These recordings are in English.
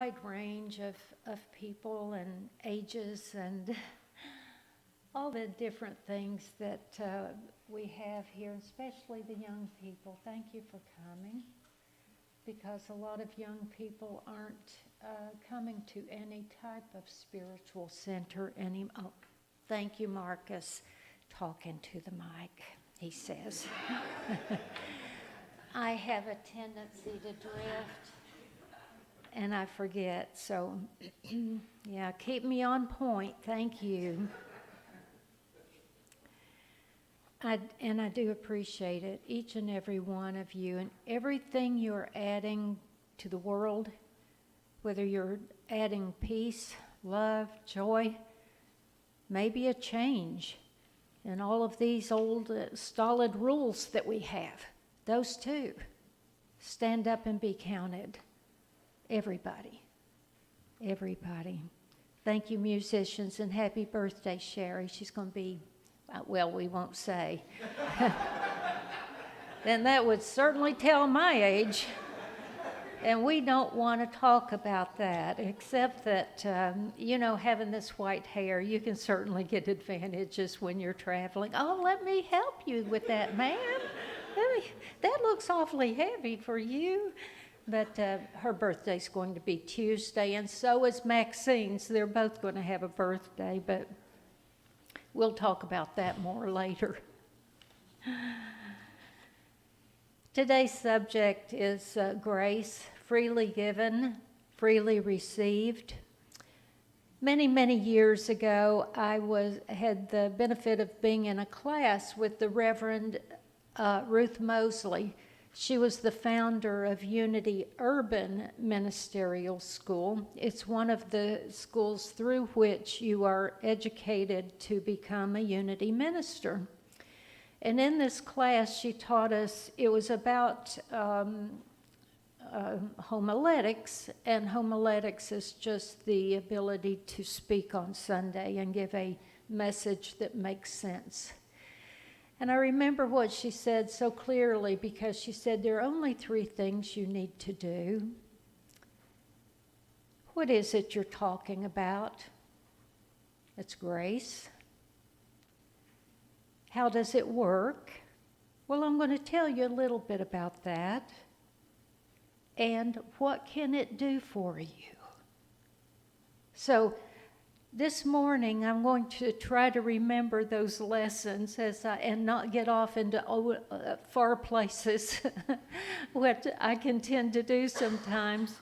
wide range of people and ages and all the different things that we have here, especially the young people. Thank you for coming, because a lot of young people aren't coming to any type of spiritual center anymore. Oh, thank you, Marcus. Talking to the mic, he says. I have a tendency to drift, and I forget. So, yeah, keep me on point. Thank you. I do appreciate it, each and every one of you, and everything you're adding to the world, whether you're adding peace, love, joy, maybe a change, and all of these old stolid rules that we have, those too. Stand up and be counted. Everybody. Everybody. Thank you, musicians, and happy birthday, Sherry. She's going to be, well, we won't say. Then that would certainly tell my age. And we don't want to talk about that, except that, having this white hair, you can certainly get advantages when you're traveling. Oh, let me help you with that, ma'am. That looks awfully heavy for you. But her birthday's going to be Tuesday, and so is Maxine's. They're both going to have a birthday, but we'll talk about that more later. Today's subject is grace, freely given, freely received. Many, many years ago, I had the benefit of being in a class with the Reverend Ruth Mosley. She was the founder of Unity Urban Ministerial School. It's one of the schools through which you are educated to become a Unity minister. And in this class, she taught us, it was about homiletics, and homiletics is just the ability to speak on Sunday and give a message that makes sense. And I remember what she said so clearly, because she said there are only 3 things you need to do. What is it you're talking about? It's grace. How does it work? Well, I'm going to tell you a little bit about that. And what can it do for you? So this morning, I'm going to try to remember those lessons and not get off into far places, what I can tend to do sometimes,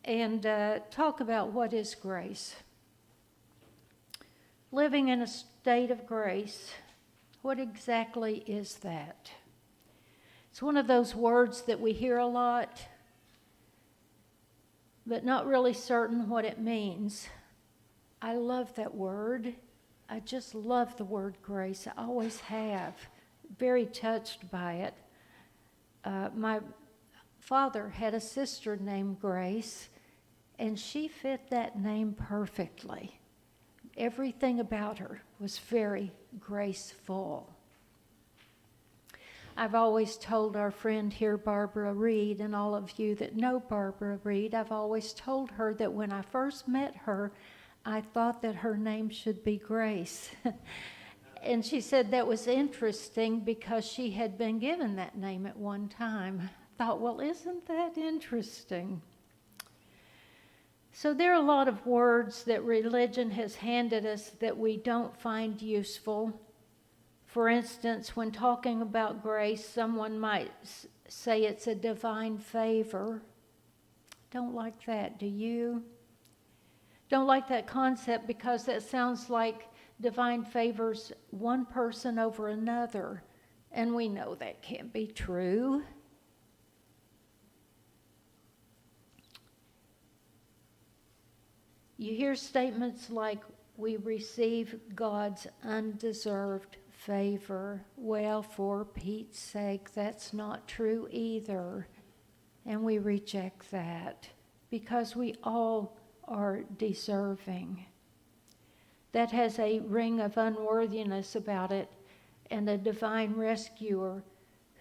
and talk about what is grace. Living in a state of grace, what exactly is that? It's one of those words that we hear a lot, but not really certain what it means. I love that word. I just love the word grace. I always have. Very touched by it. My father had a sister named Grace, and she fit that name perfectly. Everything about her was very graceful. I've always told our friend here, Barbara Reed, and all of you that know Barbara Reed, I've always told her that when I first met her, I thought that her name should be Grace. And she said that was interesting because she had been given that name at one time. I thought, well, isn't that interesting? So there are a lot of words that religion has handed us that we don't find useful. For instance, when talking about grace, someone might say it's a divine favor. Don't like that, do you? Don't like that concept because that sounds like divine favors one person over another, and we know that can't be true. You hear statements like, we receive God's undeserved favor. Well, for Pete's sake, that's not true either. And we reject that because we all are deserving. That has a ring of unworthiness about it, and a divine rescuer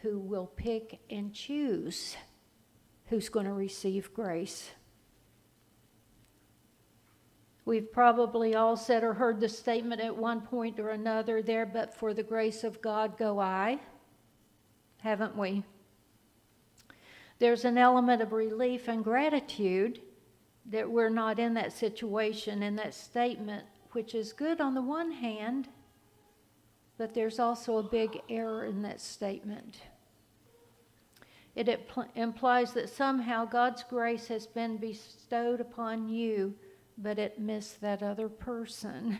who will pick and choose who's going to receive grace. We've probably all said or heard the statement at one point or another there, but for the grace of God go I, haven't we? There's an element of relief and gratitude that we're not in that situation in that statement, which is good on the one hand, but there's also a big error in that statement. It implies that somehow God's grace has been bestowed upon you, but it missed that other person.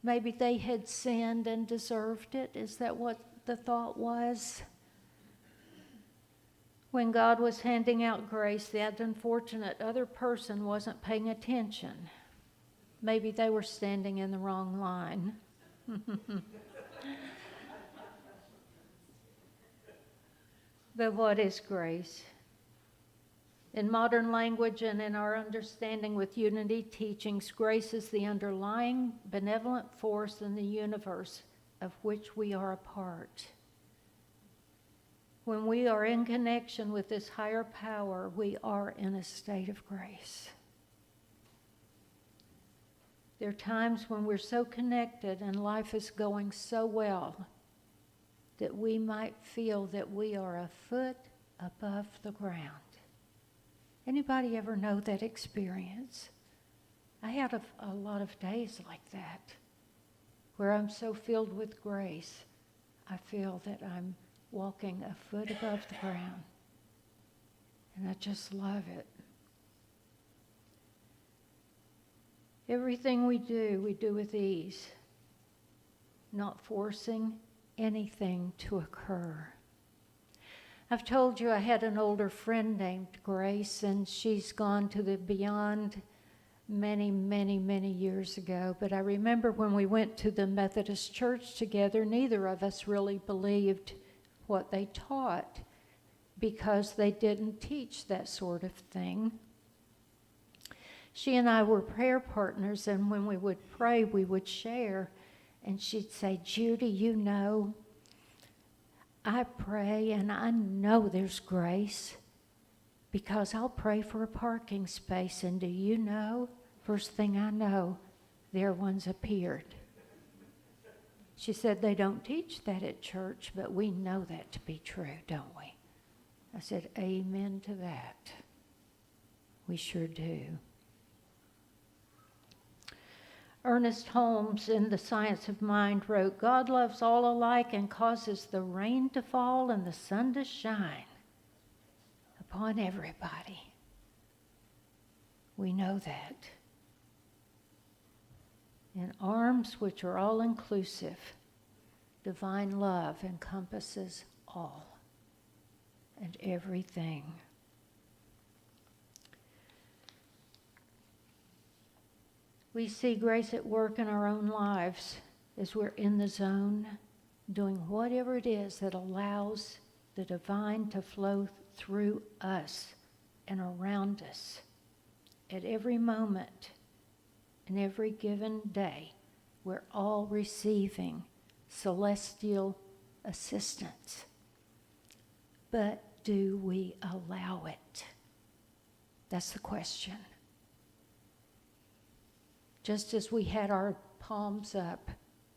Maybe they had sinned and deserved it. Is that what the thought was? When God was handing out grace, that unfortunate other person wasn't paying attention. Maybe they were standing in the wrong line. But what is grace? In modern language and in our understanding with unity teachings, grace is the underlying benevolent force in the universe of which we are a part. When we are in connection with this higher power, we are in a state of grace. There are times when we're so connected and life is going so well that we might feel that we are a foot above the ground. Anybody ever know that experience? I had a lot of days like that where I'm so filled with grace, I feel that I'm walking a foot above the ground. And I just love it. Everything we do with ease, not forcing anything to occur. I've told you I had an older friend named Grace, and she's gone to the beyond many, many, many years ago. But I remember when we went to the Methodist church together, neither of us really believed what they taught because they didn't teach that sort of thing. She and I were prayer partners, and when we would pray, we would share. And she'd say, Judy, you know, I pray and I know there's grace because I'll pray for a parking space. And do you know, first thing I know, there one's appeared. She said, they don't teach that at church, but we know that to be true, don't we? I said, amen to that. We sure do. Ernest Holmes in The Science of Mind wrote, God loves all alike and causes the rain to fall and the sun to shine upon everybody. We know that. In arms which are all inclusive, divine love encompasses all and everything. We see grace at work in our own lives as we're in the zone, doing whatever it is that allows the divine to flow through us and around us at every moment and every given day. We're all receiving celestial assistance. But do we allow it? That's the question. Just as we had our palms up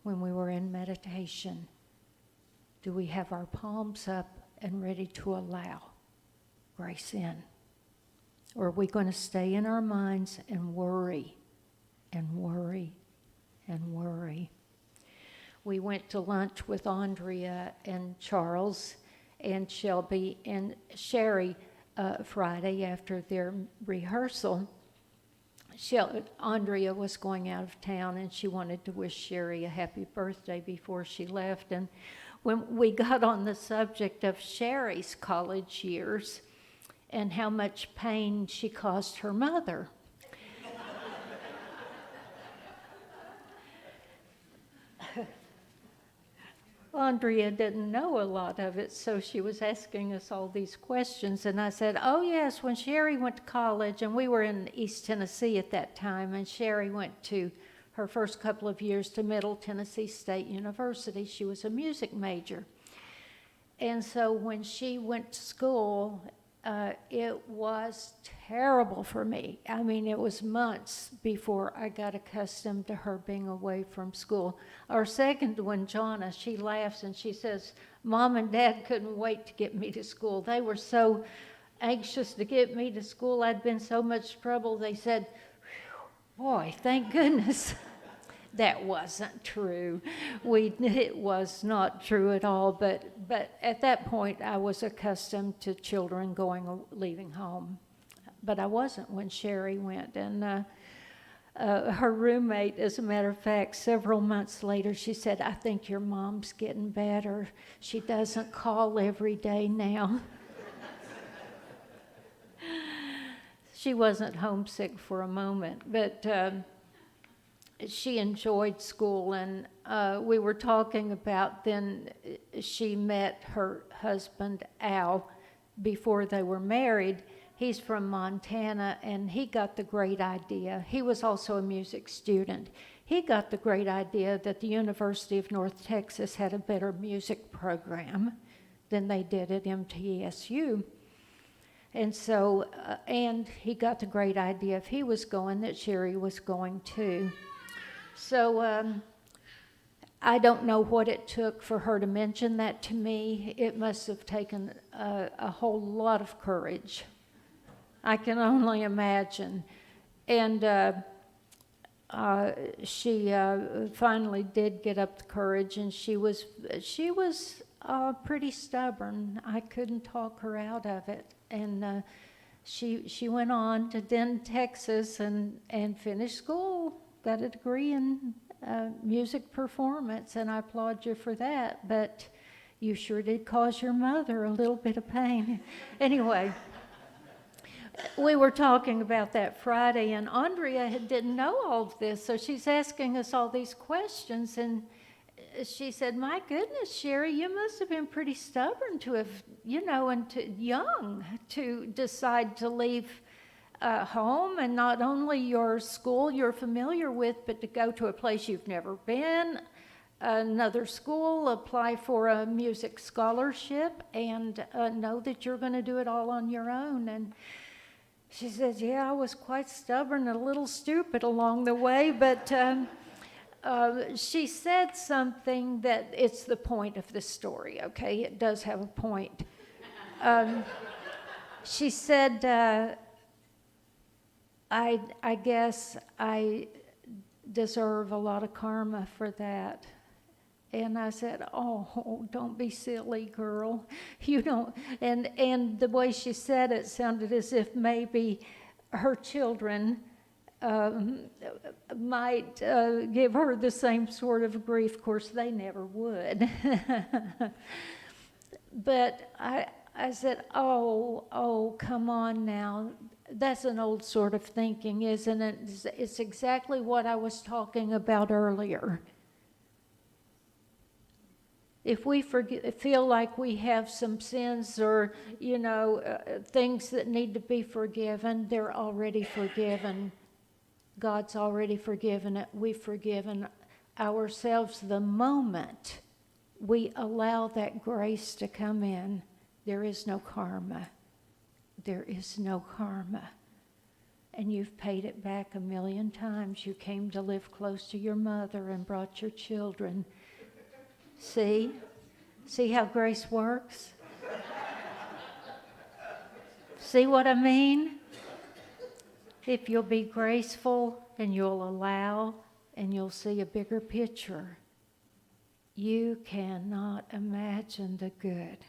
when we were in meditation, do we have our palms up and ready to allow grace in? Or are we going to stay in our minds and worry and worry and worry? We went to lunch with Andrea and Charles and Shelby and Sherry Friday after their rehearsal. Andrea was going out of town and she wanted to wish Sherry a happy birthday before she left. And when we got on the subject of Sherry's college years and how much pain she caused her mother, Andrea didn't know a lot of it, so she was asking us all these questions. And I said, oh, yes, when Sherry went to college, and we were in East Tennessee at that time, and Sherry went to her first couple of years to Middle Tennessee State University. She was a music major. And so when she went to school it was terrible for me. I mean, it was months before I got accustomed to her being away from school. Our second one, Jonna, she laughs and she says, Mom and Dad couldn't wait to get me to school. They were so anxious to get me to school. I'd been so much trouble. They said, boy, thank goodness. That wasn't true. It was not true at all, but at that point I was accustomed to children leaving home. But I wasn't when Sherry went, and her roommate, as a matter of fact, several months later, she said, I think your mom's getting better. She doesn't call every day now. She wasn't homesick for a moment, but she enjoyed school, and we were talking about then she met her husband, Al, before they were married. He's from Montana, and he got the great idea. He was also a music student. He got the great idea that the University of North Texas had a better music program than they did at MTSU. And so, and he got the great idea if he was going, that Sherry was going too. So I don't know what it took for her to mention that to me. It must have taken a whole lot of courage. I can only imagine. And she finally did get up the courage, and she was pretty stubborn. I couldn't talk her out of it. And she went on to Denton, Texas, and finished school. Got a degree in music performance, and I applaud you for that, but you sure did cause your mother a little bit of pain. Anyway, we were talking about that Friday, and Andrea didn't know all of this, so she's asking us all these questions, and she said, my goodness, Sherry, you must have been pretty stubborn to have, and young to decide to leave home, and not only your school you're familiar with, but to go to a place you've never been, another school, apply for a music scholarship, and know that you're going to do it all on your own. And she says, yeah, I was quite stubborn and a little stupid along the way, but she said something that it's the point of the story, okay? It does have a point. She said, I guess I deserve a lot of karma for that. And I said, oh, don't be silly, girl. You don't. And the way she said it sounded as if maybe her children might give her the same sort of grief. Of course, they never would. But I said, oh, come on now. That's an old sort of thinking, isn't it? It's exactly what I was talking about earlier. If we feel like we have some sins or, things that need to be forgiven, they're already forgiven. God's already forgiven it. We've forgiven ourselves the moment we allow that grace to come in. There is no karma. There is no karma. And you've paid it back 1,000,000 times. You came to live close to your mother and brought your children. See? See how grace works? See what I mean? If you'll be graceful and you'll allow and you'll see a bigger picture, you cannot imagine the good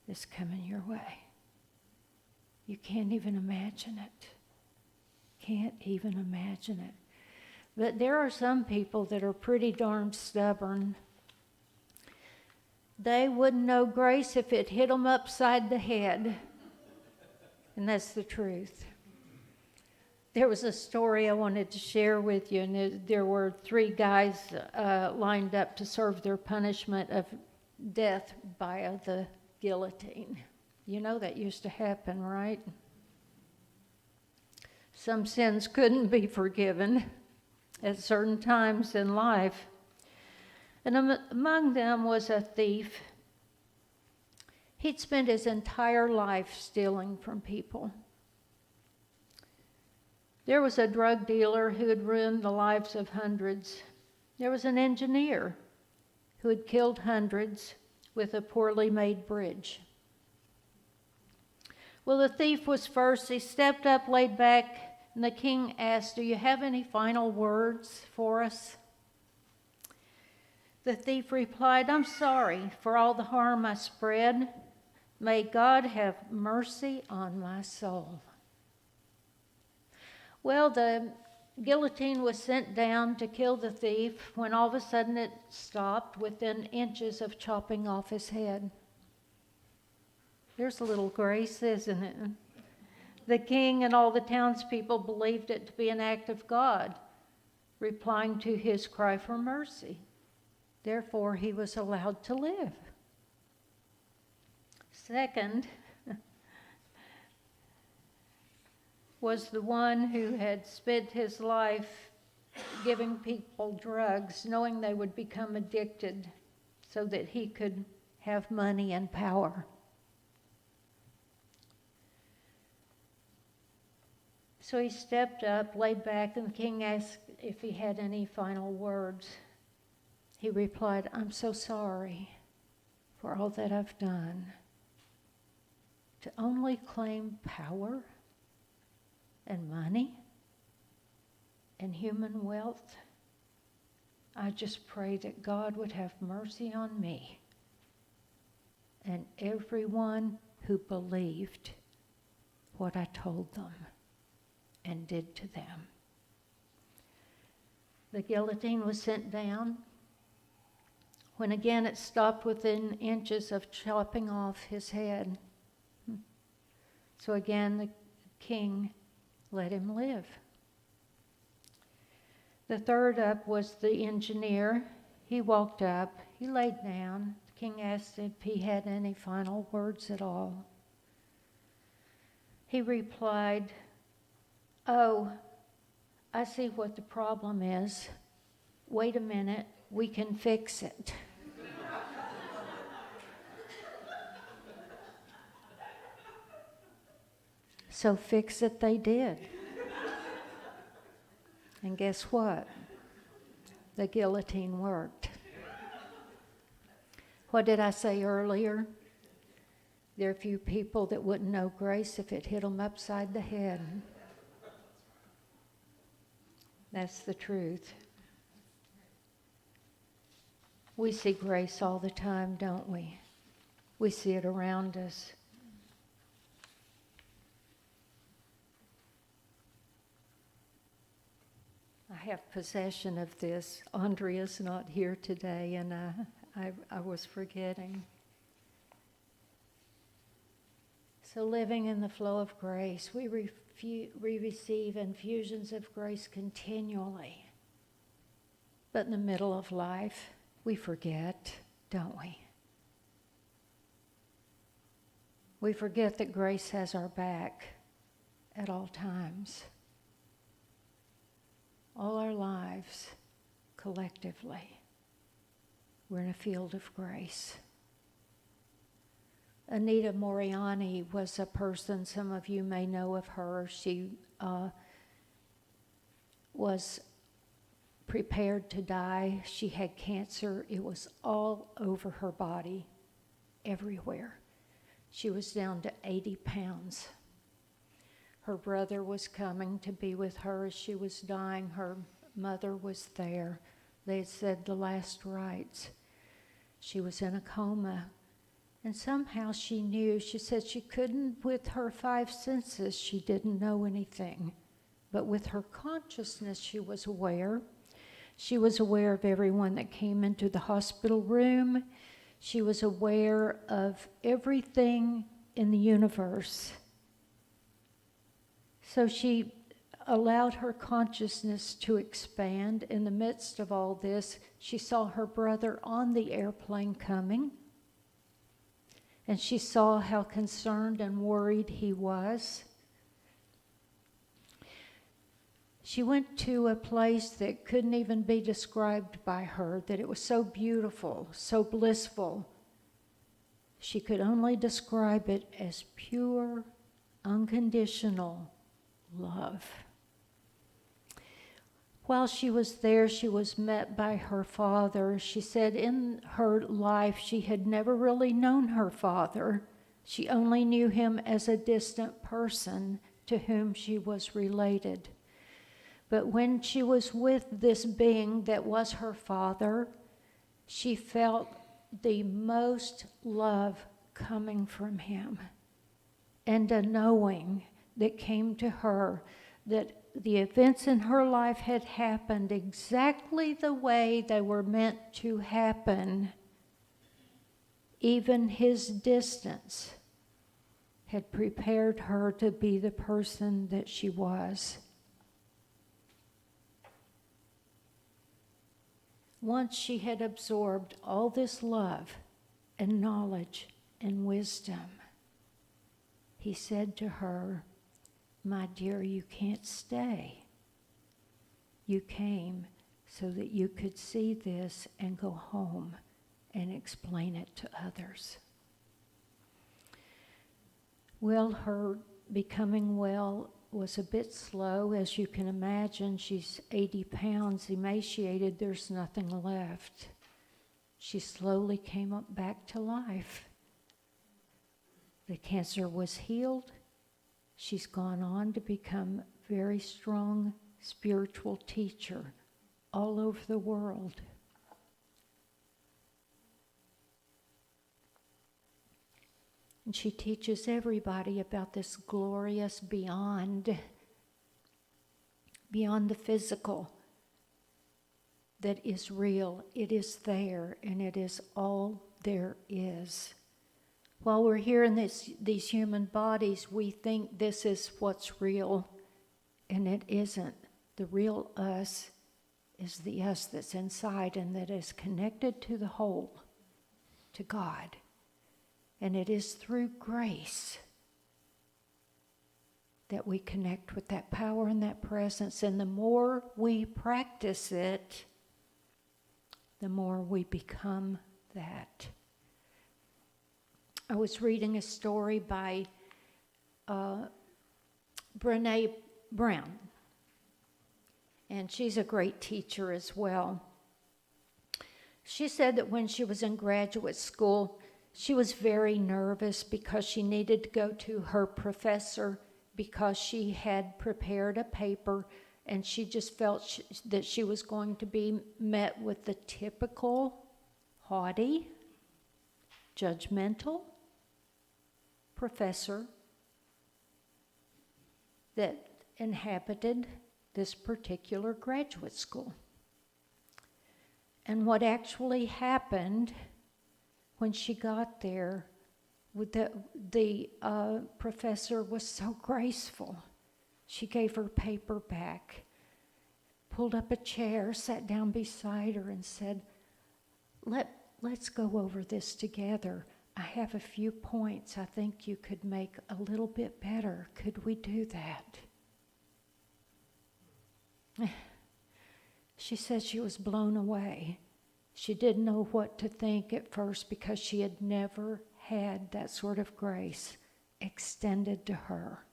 that's coming your way. You can't even imagine it. Can't even imagine it. But there are some people that are pretty darn stubborn. They wouldn't know grace if it hit them upside the head. And that's the truth. There was a story I wanted to share with you, and there were 3 guys lined up to serve their punishment of death by the guillotine. You know that used to happen, right? Some sins couldn't be forgiven at certain times in life. And among them was a thief. He'd spent his entire life stealing from people. There was a drug dealer who had ruined the lives of hundreds. There was an engineer who had killed hundreds with a poorly made bridge. Well, the thief was first. He stepped up, laid back, and the king asked, "Do you have any final words for us?" The thief replied, "I'm sorry for all the harm I spread. May God have mercy on my soul." Well, the guillotine was sent down to kill the thief when all of a sudden it stopped within inches of chopping off his head. There's a little grace, isn't it? The king and all the townspeople believed it to be an act of God, replying to his cry for mercy. Therefore, he was allowed to live. Second was the one who had spent his life giving people drugs, knowing they would become addicted so that he could have money and power. So he stepped up, laid back, and the king asked if he had any final words. He replied, "I'm so sorry for all that I've done. To only claim power and money and human wealth, I just pray that God would have mercy on me and everyone who believed what I told them and did to them." The guillotine was sent down when again it stopped within inches of chopping off his head. So again the king let him live. The third up was the engineer. He walked up, he laid down. The king asked if he had any final words at all. He replied, "Oh, I see what the problem is. Wait a minute, we can fix it." So fix it they did. And guess what? The guillotine worked. What did I say earlier? There are few people that wouldn't know grace if it hit them upside the head. That's the truth. We see grace all the time, don't we? We see it around us. I have possession of this. Andrea's not here today, and I was forgetting. So living in the flow of grace, we receive infusions of grace continually. But in the middle of life, we forget, don't we? We forget that grace has our back at all times. All our lives, collectively, we're in a field of grace. Anita Moriani was a person, some of you may know of her. She was prepared to die. She had cancer. It was all over her body, everywhere. She was down to 80 pounds. Her brother was coming to be with her as she was dying. Her mother was there. They had said the last rites. She was in a coma. And somehow she knew. She said she couldn't, with her 5 senses, she didn't know anything. But with her consciousness, she was aware. She was aware of everyone that came into the hospital room. She was aware of everything in the universe. So she allowed her consciousness to expand. In the midst of all this, she saw her brother on the airplane coming. And she saw how concerned and worried he was. She went to a place that couldn't even be described by her, that it was so beautiful, so blissful. She could only describe it as pure, unconditional love. While she was there, she was met by her father. She said in her life she had never really known her father. She only knew him as a distant person to whom she was related. But when she was with this being that was her father, she felt the most love coming from him, and a knowing that came to her that the events in her life had happened exactly the way they were meant to happen. Even his distance had prepared her to be the person that she was. Once she had absorbed all this love and knowledge and wisdom, he said to her, "My dear, you can't stay. You came so that you could see this and go home and explain it to others." Well, her becoming well was a bit slow. As you can imagine, she's 80 pounds, emaciated, there's nothing left. She slowly came up back to life. The cancer was healed. She's gone on to become a very strong spiritual teacher all over the world. And she teaches everybody about this glorious beyond the physical that is real. It is there, and it is all there is. While we're here in these human bodies, we think this is what's real, and it isn't. The real us is the us that's inside and that is connected to the whole, to God. And it is through grace that we connect with that power and that presence. And the more we practice it, the more we become that. I was reading a story by Brené Brown, and she's a great teacher as well. She said that when she was in graduate school, she was very nervous because she needed to go to her professor because she had prepared a paper, and she just felt that she was going to be met with the typical haughty, judgmental professor that inhabited this particular graduate school. And what actually happened when she got there, the professor was so graceful. She gave her paper back, pulled up a chair, sat down beside her, and said, let's go over this together. I have a few points I think you could make a little bit better. Could we do that? She said she was blown away. She didn't know what to think at first because she had never had that sort of grace extended to her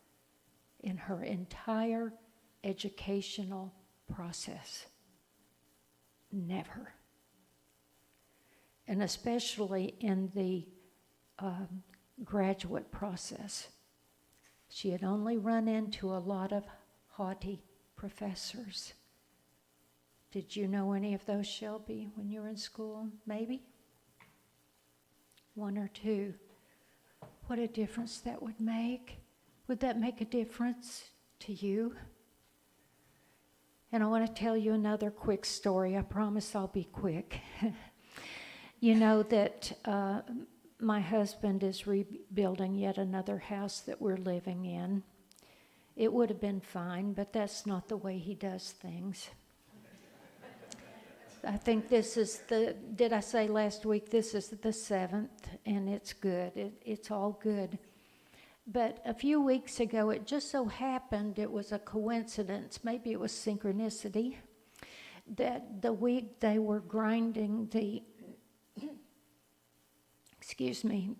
in her entire educational process. Never. And especially in the graduate process. She had only run into a lot of haughty professors. Did you know any of those, Shelby, when you were in school? Maybe? One or two. What a difference that would make. Would that make a difference to you? And I want to tell you another quick story. I promise I'll be quick. You know that my husband is rebuilding yet another house that we're living in. It would have been fine, but that's not the way he does things. I think this is did I say last week, this is the 7th, and it's good. It's all good. But a few weeks ago, it just so happened, it was a coincidence, maybe it was synchronicity, that the week they were grinding the, excuse me,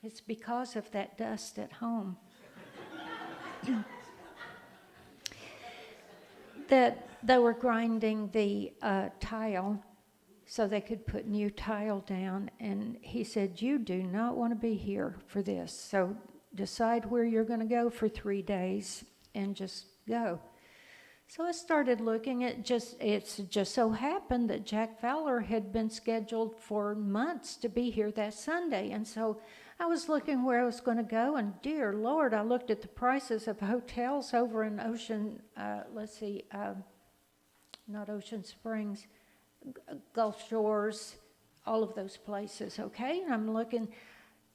It's because of that dust at home. That they were grinding the tile so they could put new tile down. And he said, you do not want to be here for this. So decide where you're going to go for 3 days and just go. So I started looking at it's just so happened that Jack Fowler had been scheduled for months to be here that Sunday. And so I was looking where I was going to go, and dear Lord, I looked at the prices of hotels over in not Ocean Springs, Gulf Shores, all of those places, okay? And I'm looking,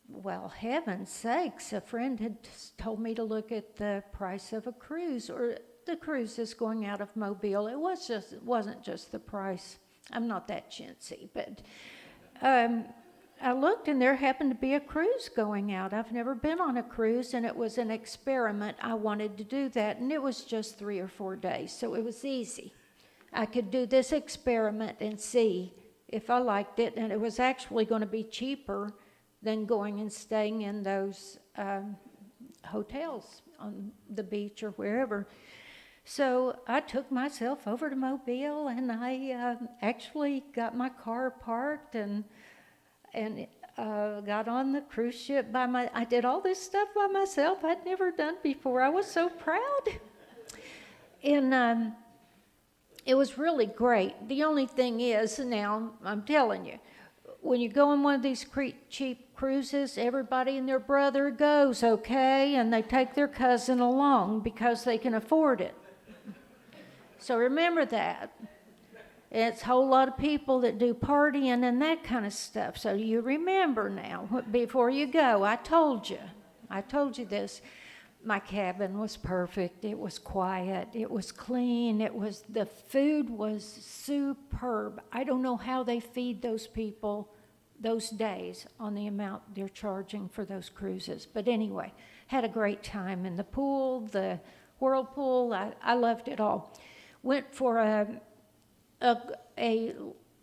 well, heaven's sakes, a friend had told me to look at the price of a cruise, or the cruises going out of Mobile. It wasn't just the price. I'm not that chintzy, but I looked, and there happened to be a cruise going out. I've never been on a cruise, and it was an experiment. I wanted to do that, and it was just 3 or 4 days, so it was easy. I could do this experiment and see if I liked it, and it was actually going to be cheaper than going and staying in those hotels on the beach or wherever. So I took myself over to Mobile, and I actually got my car parked and got on the cruise ship I did all this stuff by myself I'd never done before. I was so proud. And it was really great. The only thing is, now I'm telling you, when you go on one of these cheap cruises, everybody and their brother goes, okay? And they take their cousin along because they can afford it. So remember that. It's a whole lot of people that do partying and that kind of stuff. So you remember now, before you go, I told you this. My cabin was perfect. It was quiet. It was clean. The food was superb. I don't know how they feed those people those days on the amount they're charging for those cruises. But anyway, had a great time in the pool, the whirlpool. I loved it all. Went for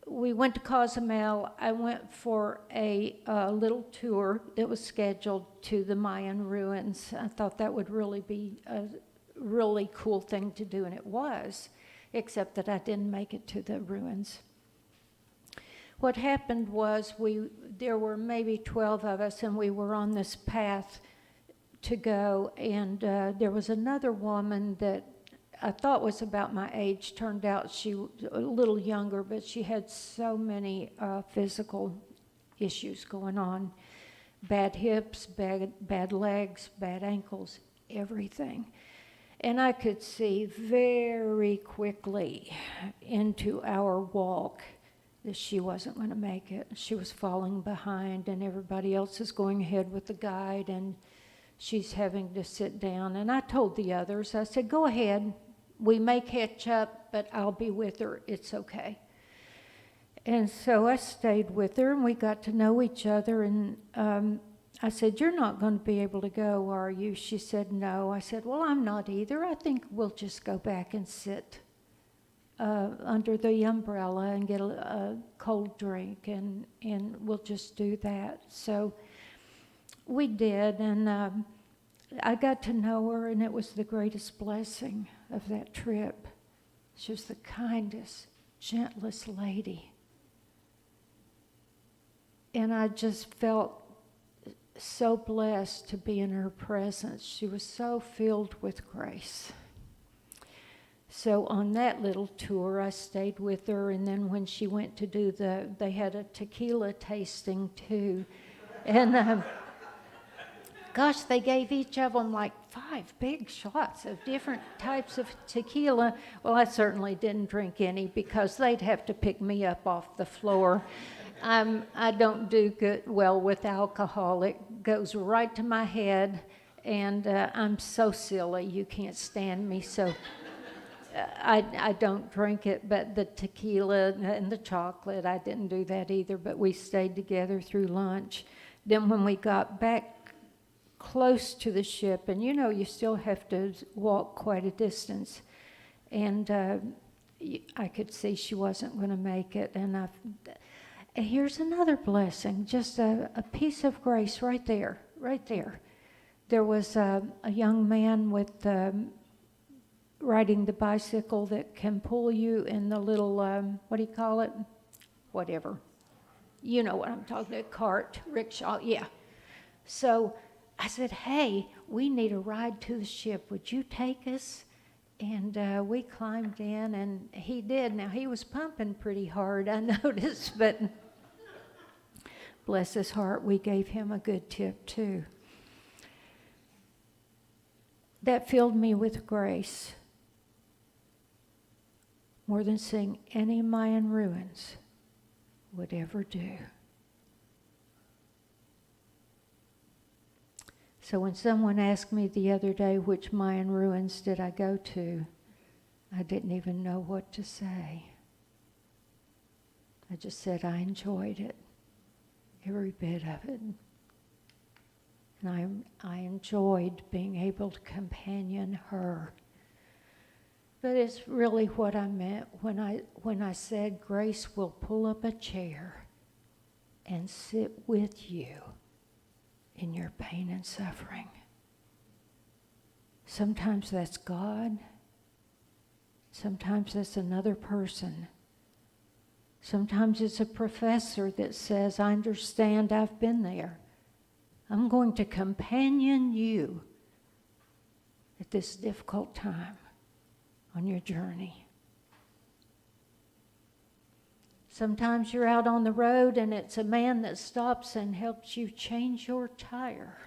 we went to Cozumel. I went for a little tour that was scheduled to the Mayan ruins. I thought that would really be a really cool thing to do, and it was, except that I didn't make it to the ruins. What happened was there were maybe 12 of us, and we were on this path to go, and there was another woman that I thought was about my age. Turned out she was a little younger, but she had so many physical issues going on. Bad hips, bad legs, bad ankles, everything. And I could see very quickly into our walk that she wasn't going to make it. She was falling behind, and everybody else is going ahead with the guide, and she's having to sit down. And I told the others, I said, go ahead. We may catch up, but I'll be with her. It's okay. And so I stayed with her, and we got to know each other. And I said, you're not going to be able to go, are you? She said, no. I said, well, I'm not either. I think we'll just go back and sit under the umbrella and get a cold drink, and we'll just do that. So we did, and I got to know her, and it was the greatest blessing of that trip. She was the kindest, gentlest lady. And I just felt so blessed to be in her presence. She was so filled with grace. So on that little tour, I stayed with her, and then when she went to do they had a tequila tasting too. And gosh, they gave each of them like 5 big shots of different types of tequila. Well, I certainly didn't drink any because they'd have to pick me up off the floor. I don't do well with alcohol. It goes right to my head, and I'm so silly. You can't stand me, so I don't drink it. But the tequila and the chocolate, I didn't do that either, but we stayed together through lunch. Then when we got back close to the ship, and you still have to walk quite a distance, and I could see she wasn't going to make it, here's another blessing, just a piece of grace right there, right there. There was a young man with riding the bicycle that can pull you in the little, what do you call it? Whatever. You know what I'm talking about, cart, rickshaw, yeah. So I said, hey, we need a ride to the ship. Would you take us? And we climbed in, and he did. Now, he was pumping pretty hard, I noticed, but bless his heart, we gave him a good tip, too. That filled me with grace, more than seeing any Mayan ruins would ever do. So when someone asked me the other day which Mayan ruins did I go to, I didn't even know what to say. I just said I enjoyed it, every bit of it. And I enjoyed being able to companion her. But it's really what I meant when I said Grace will pull up a chair and sit with you in your pain and suffering. Sometimes that's God. Sometimes that's another person. Sometimes it's a professor that says, I understand, I've been there. I'm going to companion you at this difficult time on your journey. Sometimes you're out on the road and it's a man that stops and helps you change your tire.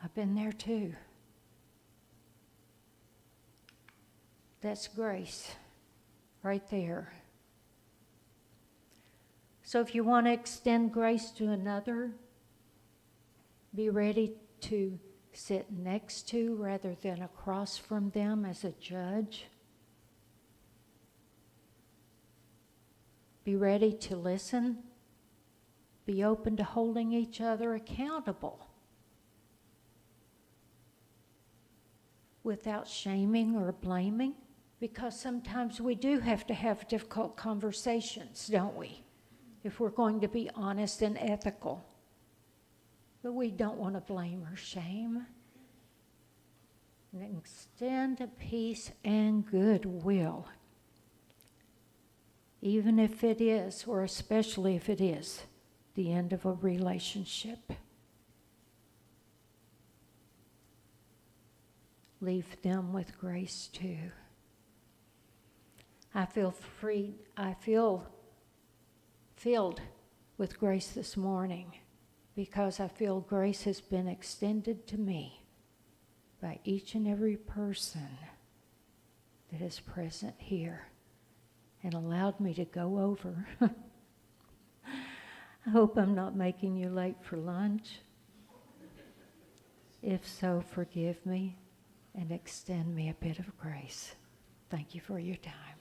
I've been there too. That's grace right there. So if you want to extend grace to another, be ready to sit next to rather than across from them as a judge. Be ready to listen. Be open to holding each other accountable without shaming or blaming, because sometimes we do have to have difficult conversations, don't we? If we're going to be honest and ethical. But we don't want to blame or shame. And extend peace and goodwill. Even if it is, or especially if it is, the end of a relationship. Leave them with grace too. I feel free, I feel filled with grace this morning because I feel grace has been extended to me by each and every person that is present here and allowed me to go over. I hope I'm not making you late for lunch. If so, forgive me and extend me a bit of grace. Thank you for your time.